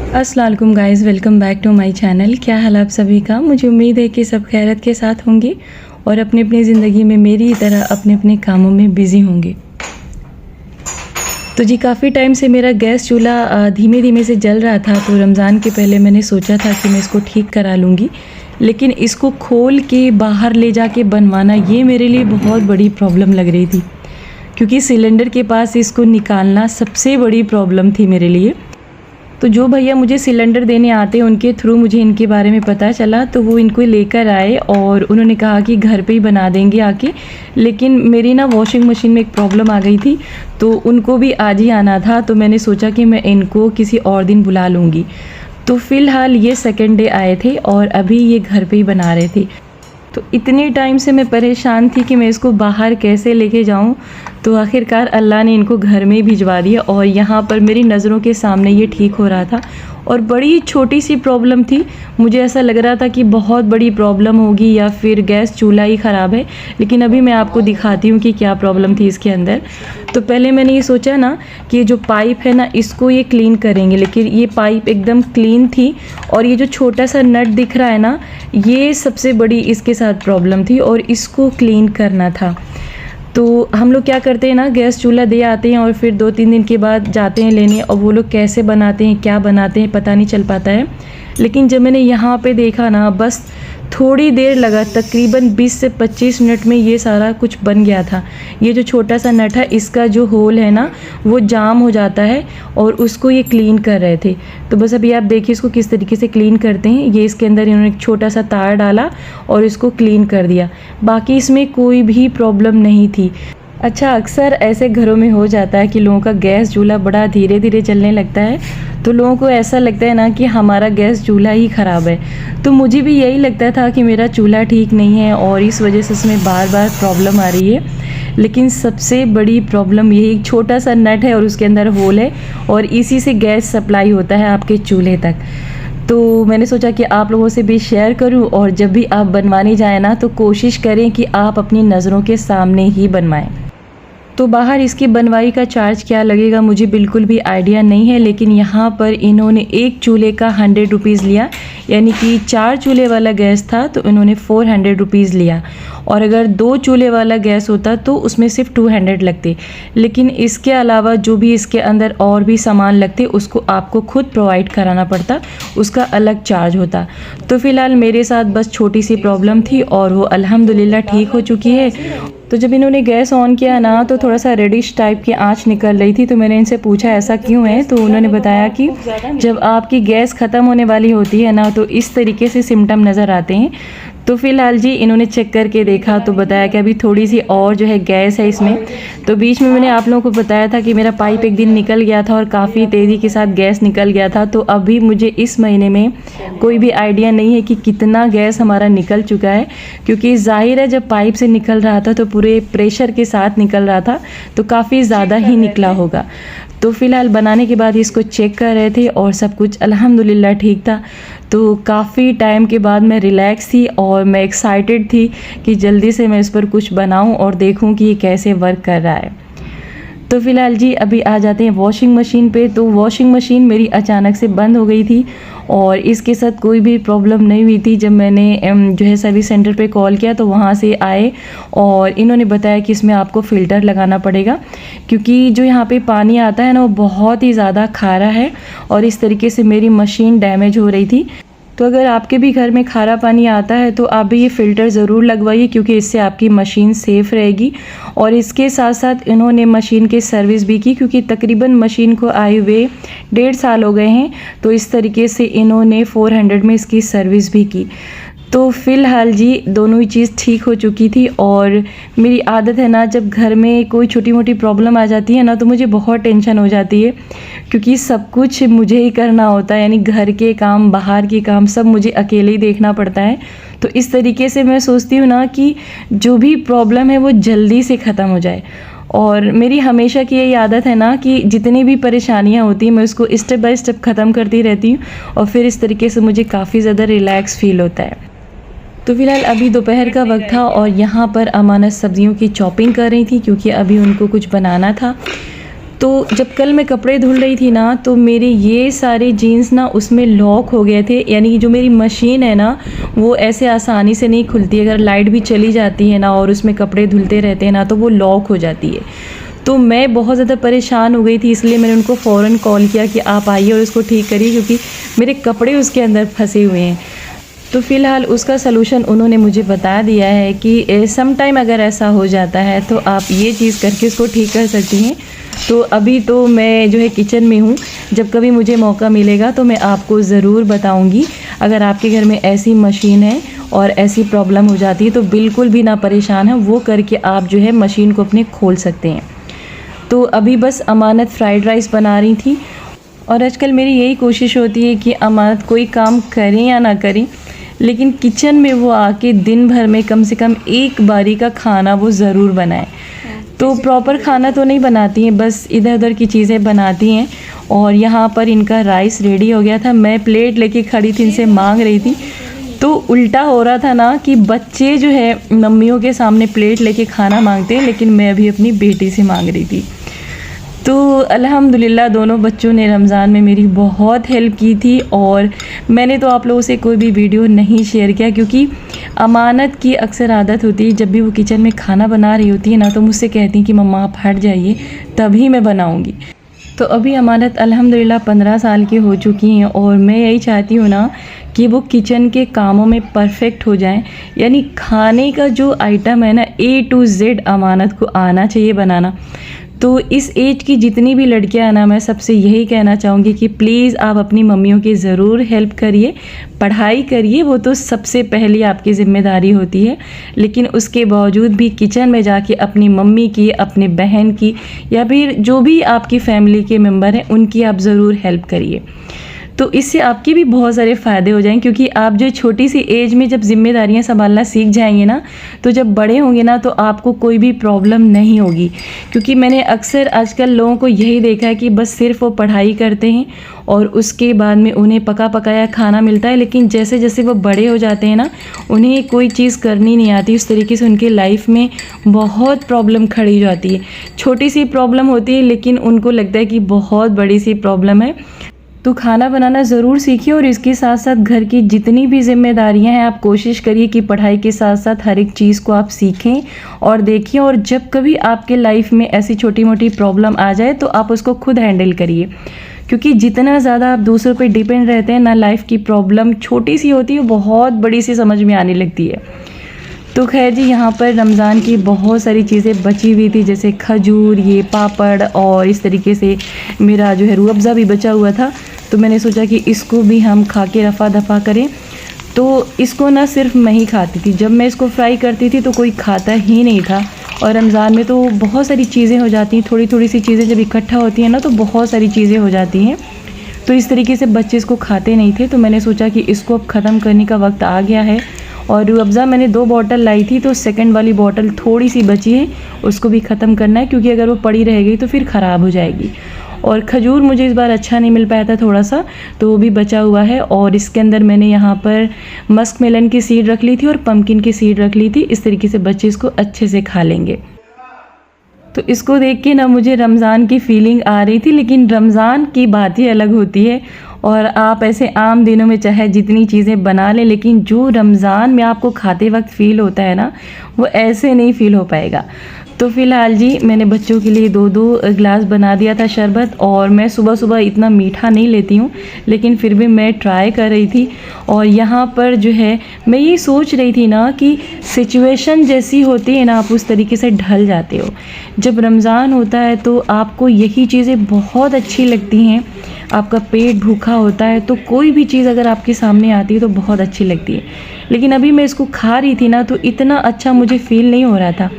अस्सलाम वालेकुम guys, welcome back to my channel. क्या हाल आप सभी का। मुझे उम्मीद है कि सब खैरियत के साथ होंगे और अपनी अपनी ज़िंदगी में मेरी तरह अपने अपने कामों में बिज़ी होंगे। तो जी काफ़ी टाइम से मेरा गैस चूल्हा धीमे धीमे से जल रहा था, तो रमज़ान के पहले मैंने सोचा था कि मैं इसको ठीक करा लूँगी, लेकिन इसको खोल के बाहर ले जाके बनवाना ये मेरे लिए बहुत बड़ी प्रॉब्लम लग रही थी, क्योंकि सिलेंडर के पास इसको निकालना सबसे बड़ी प्रॉब्लम थी मेरे लिए। तो जो भैया मुझे सिलेंडर देने आते हैं उनके थ्रू मुझे इनके बारे में पता चला, तो वो इनको लेकर आए और उन्होंने कहा कि घर पे ही बना देंगे आके। लेकिन मेरी ना वॉशिंग मशीन में एक प्रॉब्लम आ गई थी, तो उनको भी आज ही आना था, तो मैंने सोचा कि मैं इनको किसी और दिन बुला लूँगी। तो फ़िलहाल ये सेकंड डे आए थे और अभी ये घर पे ही बना रहे थे। तो इतने टाइम से मैं परेशान थी कि मैं इसको बाहर कैसे लेके जाऊं, तो आखिरकार अल्लाह ने इनको घर में ही भिजवा दिया और यहाँ पर मेरी नज़रों के सामने ये ठीक हो रहा था। और बड़ी छोटी सी प्रॉब्लम थी, मुझे ऐसा लग रहा था कि बहुत बड़ी प्रॉब्लम होगी या फिर गैस चूल्हा ही ख़राब है, लेकिन अभी मैं आपको दिखाती हूँ कि क्या प्रॉब्लम थी इसके अंदर। तो पहले मैंने ये सोचा ना कि जो पाइप है ना इसको ये क्लीन करेंगे, लेकिन ये पाइप एकदम क्लीन थी और ये जो छोटा सा नट दिख रहा है ना, ये सबसे बड़ी इसके साथ प्रॉब्लम थी और इसको क्लीन करना था। तो हम लोग क्या करते हैं ना, गैस चूल्हा दे आते हैं और फिर 2-3 दिन के बाद जाते हैं लेने, और वो लोग कैसे बनाते हैं क्या बनाते हैं पता नहीं चल पाता है। लेकिन जब मैंने यहाँ पे देखा ना, बस थोड़ी देर लगा, तकरीबन 20 से 25 मिनट में ये सारा कुछ बन गया था। ये जो छोटा सा नट है इसका जो होल है ना वो जाम हो जाता है और उसको ये क्लीन कर रहे थे। तो बस अभी आप देखिए इसको किस तरीके से क्लीन करते हैं। ये इसके अंदर इन्होंने एक छोटा सा तार डाला और इसको क्लीन कर दिया, बाकी इसमें कोई भी प्रॉब्लम नहीं थी। अच्छा, अक्सर ऐसे घरों में हो जाता है कि लोगों का गैस चूल्हा बड़ा धीरे धीरे चलने लगता है, तो लोगों को ऐसा लगता है ना कि हमारा गैस चूल्हा ही ख़राब है। तो मुझे भी यही लगता था कि मेरा चूल्हा ठीक नहीं है और इस वजह से उसमें बार बार प्रॉब्लम आ रही है। लेकिन सबसे बड़ी प्रॉब्लम यही छोटा सा नट है और उसके अंदर होल है और इसी से गैस सप्लाई होता है आपके चूल्हे तक। तो मैंने सोचा कि आप लोगों से भी शेयर करूं, और जब भी आप बनवाने जाएँ ना तो कोशिश करें कि आप अपनी नज़रों के सामने ही बनवाएं। तो बाहर इसकी बनवाई का चार्ज क्या लगेगा मुझे बिल्कुल भी आइडिया नहीं है, लेकिन यहाँ पर इन्होंने एक चूल्हे का 100 रुपीज़ लिया, यानी कि 4 चूल्हे वाला गैस था तो इन्होंने 400 रुपीज़ लिया, और अगर 2 चूल्हे वाला गैस होता तो उसमें सिर्फ 200 लगते। लेकिन इसके अलावा जो भी इसके अंदर और भी सामान लगते उसको आपको खुद प्रोवाइड कराना पड़ता, उसका अलग चार्ज होता। तो फ़िलहाल मेरे साथ बस छोटी सी प्रॉब्लम थी और वो अल्हम्दुलिल्लाह ठीक हो चुकी है। तो जब इन्होंने गैस ऑन किया ना तो थोड़ा सा रेडिश टाइप की आंच निकल रही थी, तो मैंने इनसे पूछा ऐसा क्यों है, तो उन्होंने बताया कि जब आपकी गैस ख़त्म होने वाली होती है ना तो इस तरीके से सिम्टम नज़र आते हैं। तो फ़िलहाल जी इन्होंने चेक करके देखा तो बताया कि अभी थोड़ी सी और जो है गैस है इसमें। तो बीच में मैंने आप लोगों को बताया था कि मेरा पाइप एक दिन निकल गया था और काफ़ी तेज़ी के साथ गैस निकल गया था। तो अभी मुझे इस महीने में कोई भी आइडिया नहीं है कि कितना गैस हमारा निकल चुका है, क्योंकि ज़ाहिर है जब पाइप से निकल रहा था तो पूरे प्रेशर के साथ निकल रहा था, तो काफ़ी ज़्यादा ही निकला होगा। तो फ़िलहाल बनाने के बाद इसको चेक कर रहे थे और सब कुछ अल्हम्दुलिल्लाह ठीक था। तो काफ़ी टाइम के बाद मैं रिलैक्स थी और मैं एक्साइटेड थी कि जल्दी से मैं इस पर कुछ बनाऊं और देखूं कि ये कैसे वर्क कर रहा है। तो फ़िलहाल जी अभी आ जाते हैं वॉशिंग मशीन पे। तो वॉशिंग मशीन मेरी अचानक से बंद हो गई थी और इसके साथ कोई भी प्रॉब्लम नहीं हुई थी। जब मैंने जो है सर्विस सेंटर पे कॉल किया तो वहाँ से आए और इन्होंने बताया कि इसमें आपको फ़िल्टर लगाना पड़ेगा, क्योंकि जो यहाँ पे पानी आता है ना वो बहुत ही ज़्यादा खारा है और इस तरीके से मेरी मशीन डैमेज हो रही थी। तो अगर आपके भी घर में खारा पानी आता है तो आप भी ये फ़िल्टर ज़रूर लगवाइए, क्योंकि इससे आपकी मशीन सेफ़ रहेगी। और इसके साथ साथ इन्होंने मशीन की सर्विस भी की, क्योंकि तकरीबन मशीन को आए हुए 1.5 साल हो गए हैं। तो इस तरीके से इन्होंने 400 में इसकी सर्विस भी की। तो फ़िलहाल जी दोनों ही चीज़ ठीक हो चुकी थी। और मेरी आदत है ना, जब घर में कोई छोटी मोटी प्रॉब्लम आ जाती है ना तो मुझे बहुत टेंशन हो जाती है, क्योंकि सब कुछ मुझे ही करना होता है, यानी घर के काम बाहर के काम सब मुझे अकेले ही देखना पड़ता है। तो इस तरीके से मैं सोचती हूँ ना कि जो भी प्रॉब्लम है वो जल्दी से ख़त्म हो जाए। और मेरी हमेशा की यही आदत है ना कि जितनी भी परेशानियाँ होती हैं मैं उसको स्टेप बाय स्टेप ख़त्म करती रहती हूँ और फिर इस तरीके से मुझे काफ़ी ज़्यादा रिलैक्स फ़ील होता है। तो फ़िलहाल अभी दोपहर का वक्त था और यहाँ पर अमानत सब्जियों की चॉपिंग कर रही थी, क्योंकि अभी उनको कुछ बनाना था। तो जब कल मैं कपड़े धुल रही थी ना, तो मेरे ये सारे जीन्स ना उसमें लॉक हो गए थे। यानी कि जो मेरी मशीन है ना, वो ऐसे आसानी से नहीं खुलती। अगर लाइट भी चली जाती है ना और उसमें कपड़े धुलते रहते हैं ना, तो वो लॉक हो जाती है। तो मैं बहुत ज़्यादा परेशान हो गई थी, इसलिए मैंने उनको फ़ौरन कॉल किया कि आप आइए और इसको ठीक करिए, क्योंकि मेरे कपड़े उसके अंदर फंसे हुए हैं। तो फ़िलहाल उसका सलूशन उन्होंने मुझे बता दिया है कि सम टाइम अगर ऐसा हो जाता है तो आप ये चीज़ करके उसको ठीक कर सकती हैं। तो अभी तो मैं जो है किचन में हूँ, जब कभी मुझे मौका मिलेगा तो मैं आपको ज़रूर बताऊँगी। अगर आपके घर में ऐसी मशीन है और ऐसी प्रॉब्लम हो जाती है तो बिल्कुल भी ना परेशान है, वो करके आप जो है मशीन को अपने खोल सकते हैं। तो अभी बस अमानत फ्राइड राइस बना रही थी, और आजकल मेरी यही कोशिश होती है कि अमानत कोई काम करें या ना करें, लेकिन किचन में वो आके दिन भर में कम से कम एक बारी का खाना वो ज़रूर बनाए। तो प्रॉपर खाना तो नहीं बनाती हैं, बस इधर उधर की चीज़ें बनाती हैं। और यहाँ पर इनका राइस रेडी हो गया था, मैं प्लेट लेके खड़ी थी, इनसे मांग रही थी। तो उल्टा हो रहा था ना कि बच्चे जो है मम्मियों के सामने प्लेट लेके खाना मांगते हैं, लेकिन मैं अभी अपनी बेटी से मांग रही थी। तो अल्हम्दुलिल्लाह दोनों बच्चों ने रमज़ान में मेरी बहुत हेल्प की थी। और मैंने तो आप लोगों से कोई भी वीडियो नहीं शेयर किया, क्योंकि अमानत की अक्सर आदत होती है, जब भी वो किचन में खाना बना रही होती है ना, तो मुझसे कहती हैं कि मम्मा आप हट जाइए, तभी मैं बनाऊँगी। तो अभी अमानत अल्हम्दुलिल्लाह 15 साल की हो चुकी हैं, और मैं यही चाहती हूँ ना कि वो किचन के कामों में परफेक्ट हो जाएं। यानी खाने का जो आइटम है ना, A to Z अमानत को आना चाहिए बनाना। तो इस एज की जितनी भी लड़कियां हैं ना, मैं सबसे यही कहना चाहूँगी कि प्लीज़ आप अपनी मम्मियों की ज़रूर हेल्प करिए, पढ़ाई करिए, वो तो सबसे पहली आपकी ज़िम्मेदारी होती है। लेकिन उसके बावजूद भी किचन में जाके अपनी मम्मी की, अपने बहन की, या फिर जो भी आपकी फैमिली के मेंबर हैं उनकी आप ज़रूर हेल्प करिए। तो इससे आपके भी बहुत सारे फ़ायदे हो जाएंगे, क्योंकि आप जो छोटी सी एज में जब जिम्मेदारियां संभालना सीख जाएंगे ना, तो जब बड़े होंगे ना तो आपको कोई भी प्रॉब्लम नहीं होगी। क्योंकि मैंने अक्सर आजकल लोगों को यही देखा है कि बस सिर्फ वो पढ़ाई करते हैं और उसके बाद में उन्हें पका पकाया खाना मिलता है, लेकिन जैसे जैसे वो बड़े हो जाते हैं ना, उन्हें कोई चीज़ करनी नहीं आती। उस तरीके से उनके लाइफ में बहुत प्रॉब्लम खड़ी हो जाती है। छोटी सी प्रॉब्लम होती है, लेकिन उनको लगता है कि बहुत बड़ी सी प्रॉब्लम है। तो खाना बनाना ज़रूर सीखिए, और इसके साथ साथ घर की जितनी भी जिम्मेदारियां हैं आप कोशिश करिए कि पढ़ाई के साथ साथ हर एक चीज़ को आप सीखें और देखिए। और जब कभी आपके लाइफ में ऐसी छोटी मोटी प्रॉब्लम आ जाए तो आप उसको खुद हैंडल करिए, क्योंकि जितना ज़्यादा आप दूसरों पे डिपेंड रहते हैं ना, लाइफ की प्रॉब्लम छोटी सी होती है बहुत बड़ी सी समझ में आने लगती है। तो खैर जी, यहाँ पर रमज़ान की बहुत सारी चीज़ें बची हुई थी, जैसे खजूर, ये पापड़, और इस तरीके से मेरा जो है रूह अफ़ज़ा भी बचा हुआ था। तो मैंने सोचा कि इसको भी हम खा के रफ़ा दफ़ा करें। तो इसको ना सिर्फ मैं ही खाती थी, जब मैं इसको फ्राई करती थी तो कोई खाता ही नहीं था। और रमज़ान में तो बहुत सारी चीज़ें हो जाती हैं, थोड़ी थोड़ी सी चीज़ें जब इकट्ठा होती हैं ना तो बहुत सारी चीज़ें हो जाती हैं। तो इस तरीके से बच्चे इसको खाते नहीं थे, तो मैंने सोचा कि इसको अब ख़त्म करने का वक्त आ गया है। और रूह अफ़ज़ा मैंने 2 बॉटल लाई थी, तो सेकंड वाली बॉटल थोड़ी सी बची है, उसको भी ख़त्म करना है, क्योंकि अगर वो पड़ी रह गई तो फिर ख़राब हो जाएगी। और खजूर मुझे इस बार अच्छा नहीं मिल पाया था थोड़ा सा, तो वो भी बचा हुआ है। और इसके अंदर मैंने यहाँ पर मस्क मेलन की सीड रख ली थी और पम्पकिन की सीड रख ली थी। इस तरीके से बच्चे इसको अच्छे से खा लेंगे। तो इसको देख के ना मुझे रमज़ान की फ़ीलिंग आ रही थी, लेकिन रमज़ान की बात ही अलग होती है। और आप ऐसे आम दिनों में चाहे जितनी चीज़ें बना लें, लेकिन जो रमज़ान में आपको खाते वक्त फ़ील होता है ना, वो ऐसे नहीं फ़ील हो पाएगा। तो फ़िलहाल जी, मैंने बच्चों के लिए 2-2 गिलास बना दिया था शरबत। और मैं सुबह सुबह इतना मीठा नहीं लेती हूँ, लेकिन फिर भी मैं ट्राई कर रही थी। और यहाँ पर जो है मैं ये सोच रही थी ना कि सिचुएशन जैसी होती है ना, आप उस तरीके से ढल जाते हो। जब रमज़ान होता है तो आपको यही चीज़ें बहुत अच्छी लगती हैं, आपका पेट भूखा होता है, तो कोई भी चीज़ अगर आपके सामने आती है तो बहुत अच्छी लगती है। लेकिन अभी मैं इसको खा रही थी ना, तो इतना अच्छा मुझे फ़ील नहीं हो रहा था,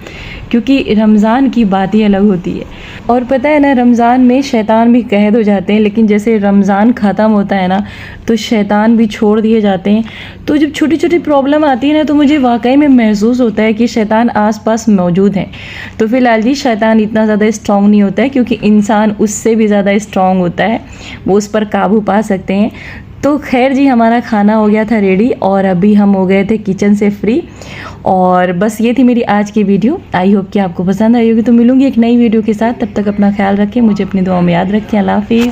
क्योंकि रमज़ान की बात ही अलग होती है। और पता है ना, रमज़ान में शैतान भी कैद हो जाते हैं, लेकिन जैसे रमज़ान ख़त्म होता है ना तो शैतान भी छोड़ दिए जाते हैं। तो जब छोटी छोटी प्रॉब्लम आती है ना, तो मुझे वाकई में महसूस होता है कि शैतान आसपास मौजूद हैं। तो फ़िलहाल जी, शैतान इतना ज़्यादा स्ट्रॉन्ग नहीं होता है, क्योंकि इंसान उससे भी ज़्यादा स्ट्रॉन्ग होता है, वो उस पर काबू पा सकते हैं। तो खैर जी, हमारा खाना हो गया था रेडी और अभी हम हो गए थे किचन से फ्री। और बस ये थी मेरी आज की वीडियो। आई होप कि आपको पसंद आई होगी। तो मिलूंगी एक नई वीडियो के साथ, तब तक अपना ख्याल रखें, मुझे अपनी दुआओं में याद रखें। अल्लाह हाफिज़।